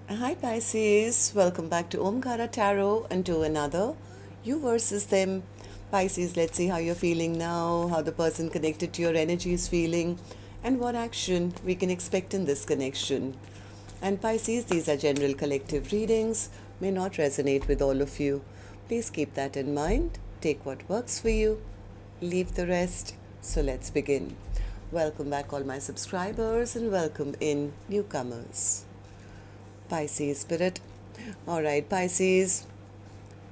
Hi Pisces, welcome back to Omkaratarot and to another You versus Them. Pisces, let's see how you're feeling now, how the person connected to your energy is feeling, and what action we can expect in this connection. And Pisces, these are general collective readings, may not resonate with all of you. Please keep that in mind. Take what works for you, leave the rest. So let's begin. Welcome back, all my subscribers, and welcome in newcomers. Pisces spirit. All right, Pisces,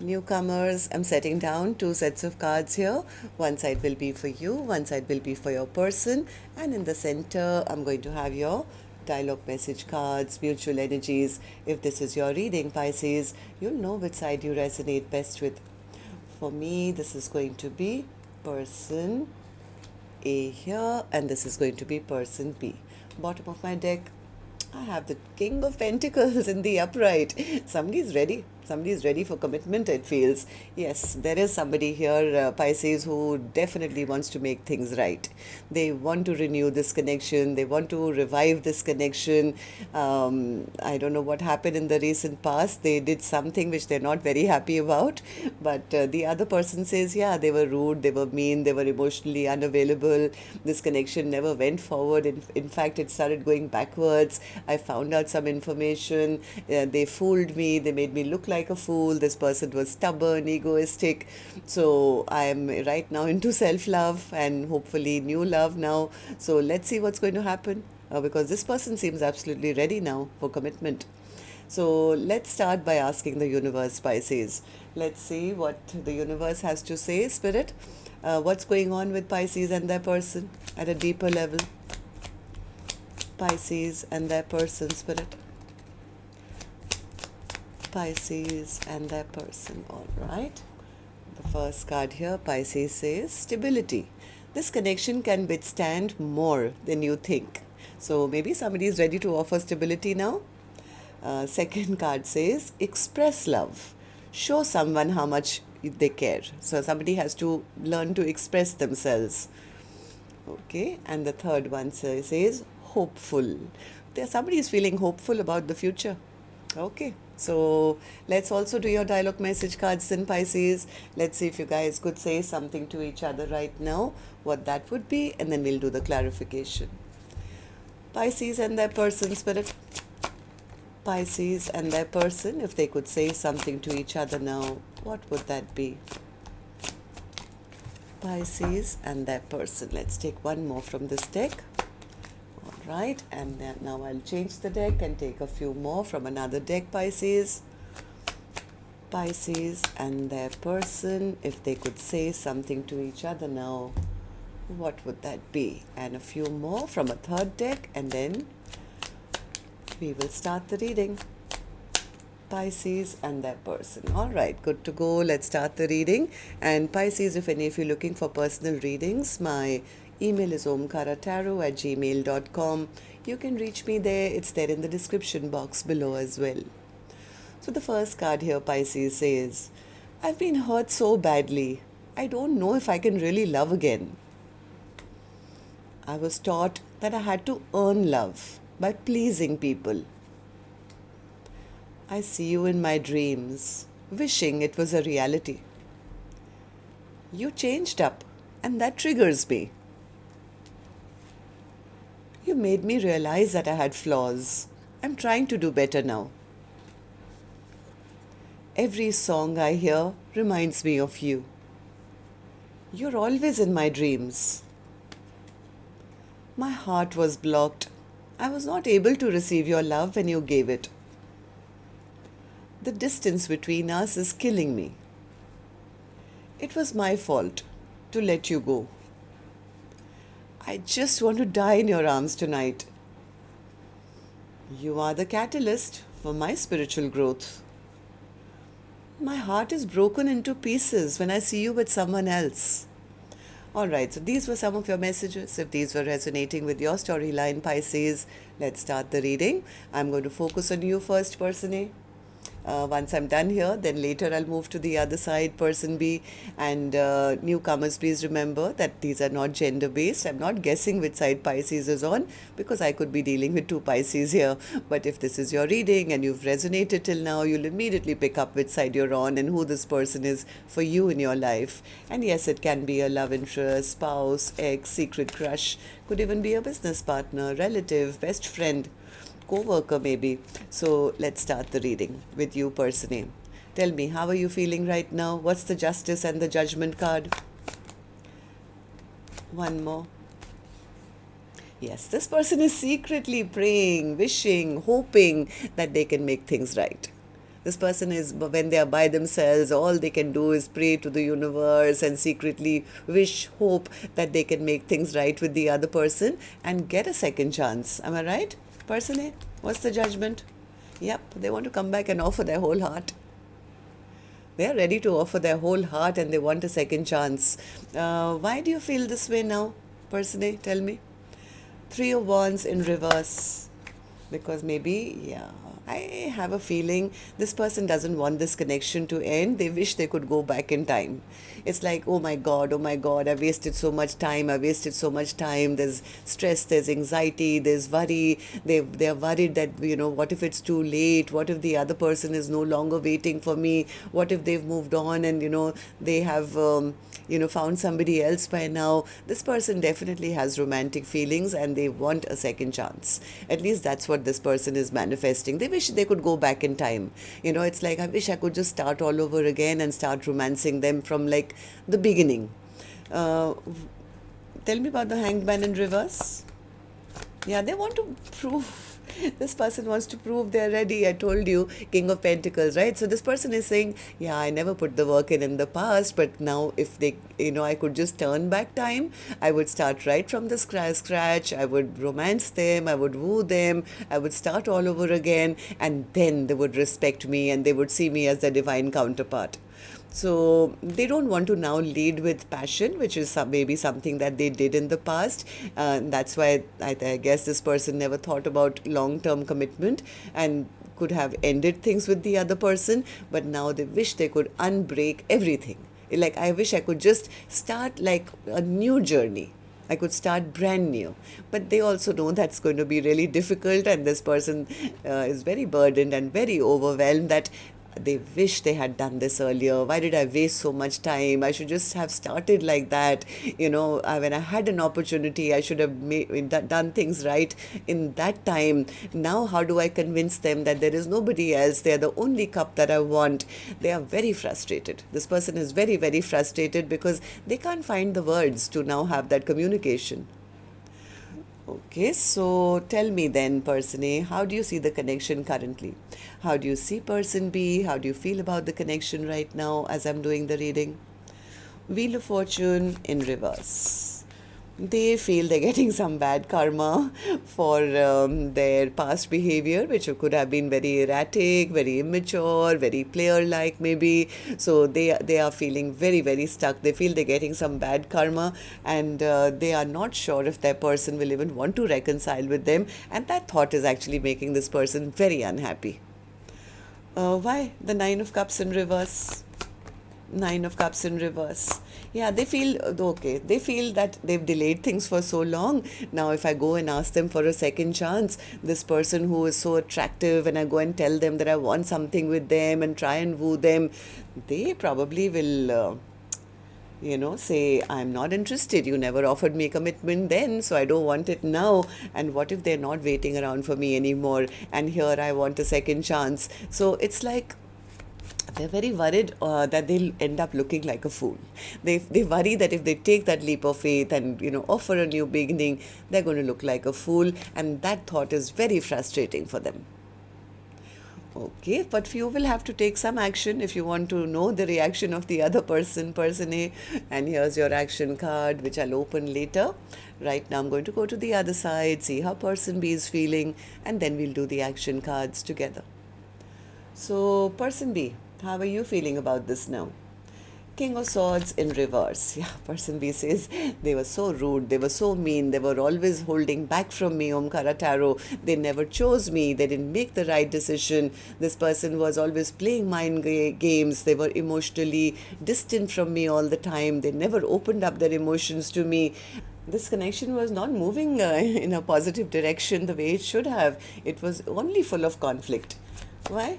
newcomers, I'm setting down two sets of cards here. One side will be for you, one side will be for your person, and in the center, I'm going to have your dialogue message cards, mutual energies. If this is your reading, Pisces, you'll know which side you resonate best with. For me, this is going to be person A here, and this is going to be person B. Bottom of my deck, I have the King of Pentacles in the upright. Somebody's ready. Somebody's ready for commitment, it feels. Yes, there is somebody here, Pisces, who definitely wants to make things right. They want to renew this connection. They want to revive this connection. I don't know what happened in the recent past. They did something which they're not very happy about. But the other person says, yeah, they were rude, they were mean, they were emotionally unavailable. This connection never went forward. In fact, it started going backwards. I found out some information. They fooled me. They made me look like a fool. This person was stubborn, egoistic. So I am right now into self-love and hopefully new love now. So let's see what's going to happen because this person seems absolutely ready now for commitment. So let's start by asking the universe, Pisces. Let's see what the universe has to say, Spirit. What's going on with Pisces and their person at a deeper level? Pisces and their person, Spirit. Pisces and their person. All right. The first card here, Pisces says stability. This connection can withstand more than you think. So maybe somebody is ready to offer stability now. Second card says express love. Show someone how much they care. So somebody has to learn to express themselves. Okay, and the third one says hopeful. Somebody is feeling hopeful about the future. Okay, so let's also do your dialogue message cards in Pisces. Let's see if you guys could say something to each other right now, what that would be, and then we'll do the clarification. Pisces and their person, Spirit. Pisces and their person, if they could say something to each other now, what would that be? Pisces and their person. Let's take one more from this deck. All right, and then now I'll change the deck and take a few more from another deck, Pisces. Pisces and their person, if they could say something to each other now, what would that be? And a few more from a third deck, and then we will start the reading. Pisces and their person. All right, good to go. Let's start the reading. And Pisces, if any of you are looking for personal readings, my email is omkaratarot@gmail.com. You can reach me there. It's there in the description box below as well. So the first card here, Pisces, says, I've been hurt so badly. I don't know if I can really love again. I was taught that I had to earn love by pleasing people. I see you in my dreams, wishing it was a reality. You changed up, and that triggers me. You made me realize that I had flaws. I'm trying to do better now. Every song I hear reminds me of you. You're always in my dreams. My heart was blocked. I was not able to receive your love when you gave it. The distance between us is killing me. It was my fault to let you go. I just want to die in your arms tonight. You are the catalyst for my spiritual growth. My heart is broken into pieces when I see you with someone else. All right, so these were some of your messages. If these were resonating with your storyline, Pisces, let's start the reading. I'm going to focus on you first, person A. Once I'm done here, then later I'll move to the other side, person B. And newcomers, please remember that these are not gender based. I'm not guessing which side Pisces is on, because I could be dealing with two Pisces here. But if this is your reading and you've resonated till now, you'll immediately pick up which side you're on and who this person is for you in your life. And yes, it can be a love interest, spouse, ex, secret crush, could even be a business partner, relative, best friend, co-worker maybe. So let's start the reading with you, person A. Tell me, how are you feeling right now? What's the Justice and the Judgment card? One more. Yes, this person is secretly praying, wishing, hoping that they can make things right. This person is, when they are by themselves, all they can do is pray to the universe and secretly wish, hope that they can make things right with the other person and get a second chance. Am I right? Person A, what's the Judgment? Yep, they want to come back and offer their whole heart. They are ready to offer their whole heart and they want a second chance. Why do you feel this way now, person A? Tell me. Three of Wands in reverse. Because maybe, yeah, I have a feeling this person doesn't want this connection to end. They wish they could go back in time. It's like, oh my God, I wasted so much time. There's stress, there's anxiety, there's worry. They're worried that, what if it's too late? What if the other person is no longer waiting for me? What if they've moved on and, they have, found somebody else by now? This person definitely has romantic feelings and they want a second chance. At least that's what this person is manifesting. They wish they could go back in time. It's like, I wish I could just start all over again and start romancing them from like the beginning. Tell me about the Hanged Man in reverse. Yeah, they want to prove. This person wants to prove they're ready. I told you, King of Pentacles, right? So this person is saying, yeah, I never put the work in the past, but now if they, I could just turn back time, I would start right from the scratch. I would romance them, I would woo them, I would start all over again, and then they would respect me and they would see me as their divine counterpart. So they don't want to now lead with passion, which is maybe something that they did in the past. That's why I guess this person never thought about long-term commitment and could have ended things with the other person. But now they wish they could unbreak everything. Like, I wish I could just start like a new journey. I could start brand new. But they also know that's going to be really difficult, and this person is very burdened and very overwhelmed that they wish they had done this earlier. Why did I waste so much time? I should just have started like that. When I had an opportunity, I should have done things right in that time. Now, how do I convince them that there is nobody else? They are the only cup that I want. They are very frustrated. This person is very, very frustrated because they can't find the words to now have that communication. Okay, so tell me then, person A, how do you see the connection currently? How do you see person B? How do you feel about the connection right now as I'm doing the reading? Wheel of Fortune in reverse. They feel they're getting some bad karma for their past behavior, which could have been very erratic, very immature, very player-like maybe. So they are feeling very, very stuck. They feel they're getting some bad karma, and they are not sure if their person will even want to reconcile with them. And that thought is actually making this person very unhappy. Why? The Nine of Cups in reverse. Nine of Cups in reverse. Yeah, they feel okay. They feel that they've delayed things for so long. Now, if I go and ask them for a second chance, this person who is so attractive, and I go and tell them that I want something with them and try and woo them, they probably will, say, I'm not interested. You never offered me commitment then, so I don't want it now. And what if they're not waiting around for me anymore? And here I want a second chance. So it's like, they're very worried that they'll end up looking like a fool. They worry that if they take that leap of faith and offer a new beginning, they're going to look like a fool, and that thought is very frustrating for them. Okay, but you will have to take some action if you want to know the reaction of the other person A. And here's your action card, which I'll open later. Right now I'm going to go to the other side, see how person B is feeling, and then we'll do the action cards together. So person B, how are you feeling about this now? King of Swords in reverse. Yeah, person B says they were so rude, they were so mean, they were always holding back from me, Omkaratarot. They never chose me, they didn't make the right decision. This person was always playing mind games, they were emotionally distant from me all the time, they never opened up their emotions to me. This connection was not moving in a positive direction the way it should have. It was only full of conflict. Why?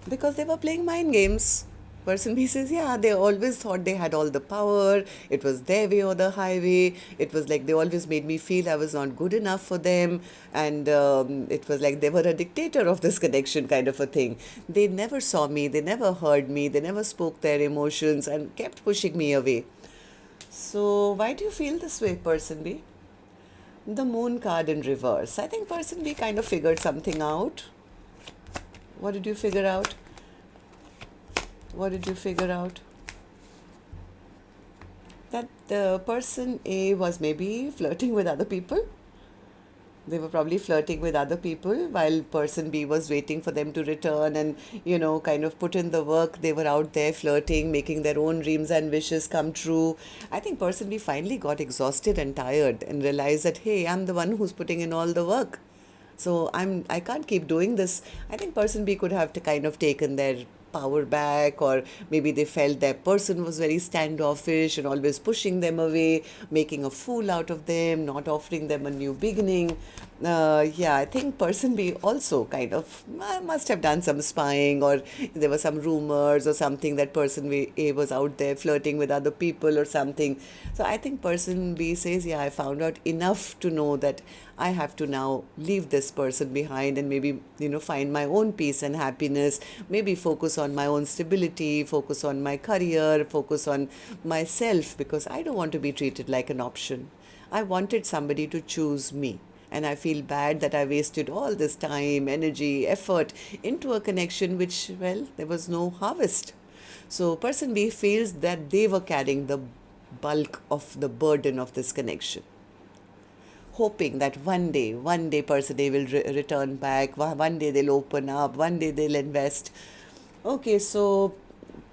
Because they were playing mind games. Person B says, yeah, they always thought they had all the power. It was their way or the highway. It was like they always made me feel I was not good enough for them. And it was like they were a dictator of this connection, kind of a thing. They never saw me. They never heard me. They never spoke their emotions and kept pushing me away. So why do you feel this way, person B? The Moon card in reverse. I think person B kind of figured something out. What did you figure out? What did you figure out? That the person A was maybe flirting with other people. They were probably flirting with other people while person B was waiting for them to return and, kind of put in the work. They were out there flirting, making their own dreams and wishes come true. I think person B finally got exhausted and tired and realized that, hey, I'm the one who's putting in all the work. So I can't keep doing this. I think person B could have to kind of taken their power back, or maybe they felt that person was very standoffish and always pushing them away, making a fool out of them, not offering them a new beginning. Yeah, I think person B also kind of must have done some spying, or there were some rumors or something that person A was out there flirting with other people or something. So I think person B says, yeah, I found out enough to know that I have to now leave this person behind and maybe, find my own peace and happiness, maybe focus on my own stability, focus on my career, focus on myself, because I don't want to be treated like an option. I wanted somebody to choose me. And I feel bad that I wasted all this time, energy, effort into a connection which, well, there was no harvest. So person B feels that they were carrying the bulk of the burden of this connection, hoping that one day person A will return back, one day they'll open up, one day they'll invest. Okay, so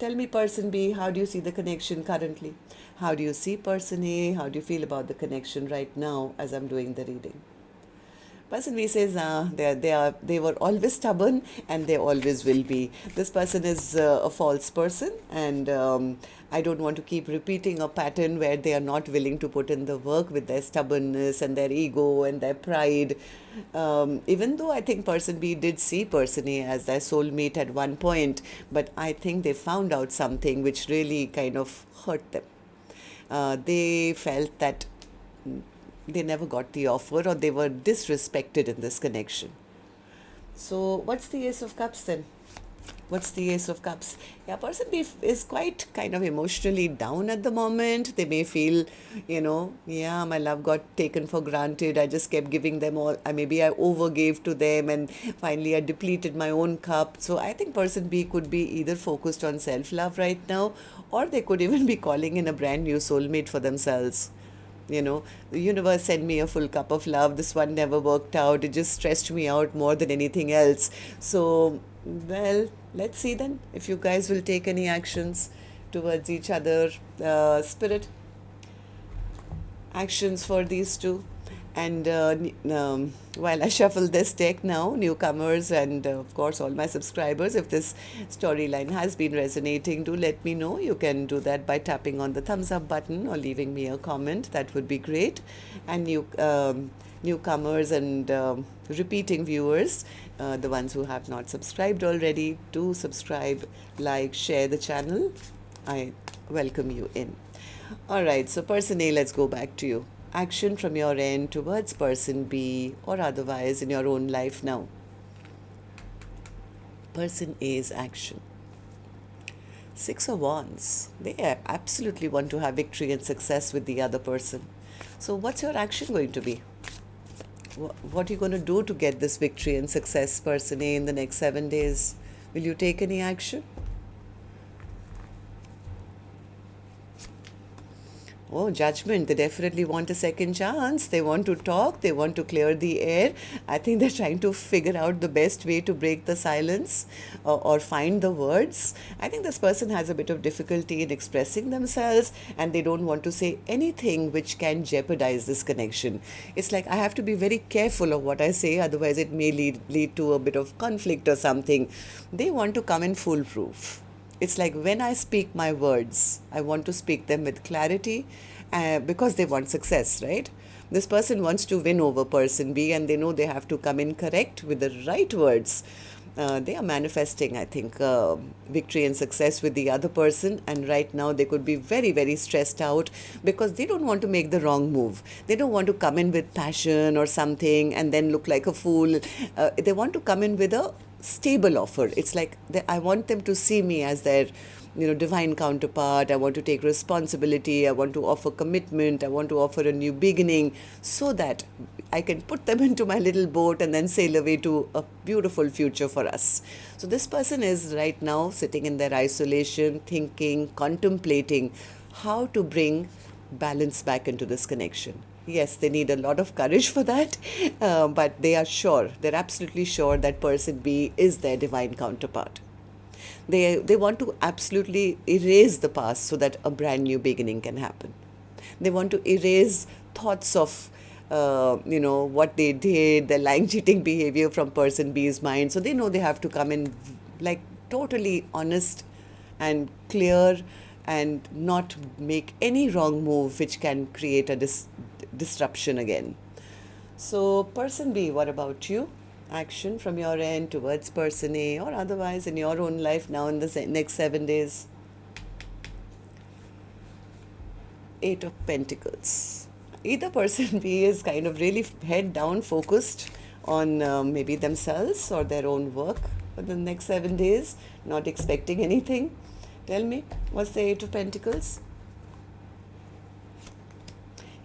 tell me, person B, how do you see the connection currently? How do you see person A? How do you feel about the connection right now as I'm doing the reading? Person B says, they were always stubborn and they always will be. This person is a false person, and I don't want to keep repeating a pattern where they are not willing to put in the work with their stubbornness and their ego and their pride. Even though I think person B did see person A as their soulmate at one point, but I think they found out something which really kind of hurt them. They felt that they never got the offer, or they were disrespected in this connection. So what's the Ace of Cups then? What's the Ace of Cups? Yeah, person B is quite kind of emotionally down at the moment. They may feel, yeah, my love got taken for granted. I just kept giving them all. Maybe I overgave to them and finally I depleted my own cup. So I think person B could be either focused on self-love right now, or they could even be calling in a brand new soulmate for themselves. The universe sent me a full cup of love. This one never worked out. It just stressed me out more than anything else. So, well, let's see then if you guys will take any actions towards each other. Spirit, actions for these two. And while I shuffle this deck now, newcomers and of course all my subscribers, if this storyline has been resonating, do let me know. You can do that by tapping on the thumbs up button or leaving me a comment. That would be great. And newcomers and repeating viewers, the ones who have not subscribed already, do subscribe, like, share the channel. I welcome you in. All right, so person A, let's go back to you. Action from your end towards person B, or otherwise in your own life now. Person A's action. Six of Wands. They absolutely want to have victory and success with the other person. So what's your action going to be? What are you going to do to get this victory and success, person A, in the next 7 days? Will you take any action? Oh, judgment. They definitely want a second chance. They want to talk. They want to clear the air. I think they're trying to figure out the best way to break the silence, or find the words. I think this person has a bit of difficulty in expressing themselves, and they don't want to say anything which can jeopardize this connection. It's like I have to be very careful of what I say, otherwise, it may lead to a bit of conflict or something. They want to come in foolproof. It's like when I speak my words, I want to speak them with clarity, because they want success, right? This person wants to win over person B, and they know they have to come in correct with the right words. They are manifesting, I think, victory and success with the other person, and right now they could be very, very stressed out because they don't want to make the wrong move. They don't want to come in with passion or something and then look like a fool. They want to come in with a stable offer. It's like I want them to see me as their divine counterpart. I want to take responsibility. I want to offer commitment. I want to offer a new beginning so that I can put them into my little boat and then sail away to a beautiful future for us. So this person is right now sitting in their isolation, thinking, contemplating how to bring balance back into this connection. Yes, they need a lot of courage for that, but they are sure, they're absolutely sure that person B is their divine counterpart. They want to absolutely erase the past so that a brand new beginning can happen. They want to erase thoughts of what they did, their lying, cheating behavior from person B's mind. So they know they have to come in like totally honest and clear and not make any wrong move which can create a disruption again. So person B, what about you? Action from your end towards person A or otherwise in your own life now in the next 7 days. Eight of Pentacles. Either person B is kind of really head down focused on maybe themselves or their own work for the next 7 days, not expecting anything. Tell me, what's the Eight of Pentacles?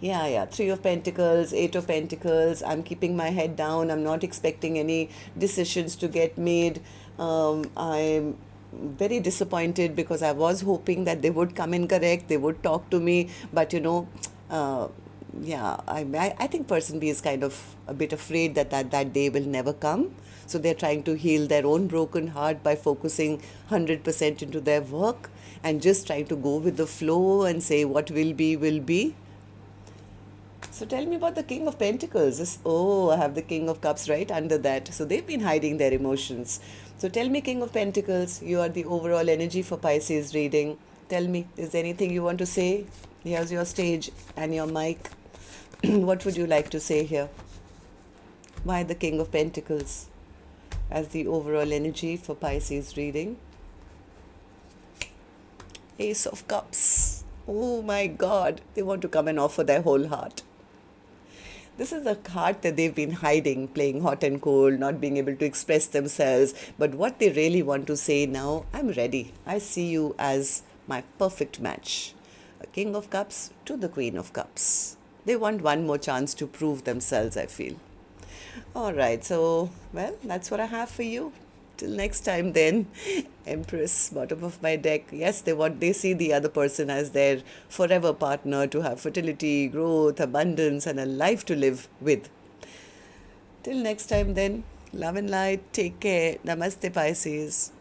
Yeah, Three of Pentacles, Eight of Pentacles. I'm keeping my head down. I'm not expecting any decisions to get made. I'm very disappointed because I was hoping that they would come in correct, they would talk to me, but I think person B is kind of a bit afraid that day will never come. So they're trying to heal their own broken heart by focusing 100% into their work and just trying to go with the flow and say what will be, will be. So tell me about the King of Pentacles. I have the King of Cups right under that. So they've been hiding their emotions. So tell me, King of Pentacles, you are the overall energy for Pisces reading. Tell me, is there anything you want to say? Here's your stage and your mic. What would you like to say here? Why the King of Pentacles as the overall energy for Pisces reading? Ace of Cups. Oh my God, they want to come and offer their whole heart. This is a heart that they've been hiding, playing hot and cold, not being able to express themselves. But what they really want to say now, I'm ready. I see you as my perfect match. A King of Cups to the Queen of Cups. They want one more chance to prove themselves, I feel. All right, so, well, that's what I have for you. Till next time then, Empress, bottom of my deck. Yes, they see the other person as their forever partner to have fertility, growth, abundance, and a life to live with. Till next time then, love and light. Take care. Namaste, Pisces.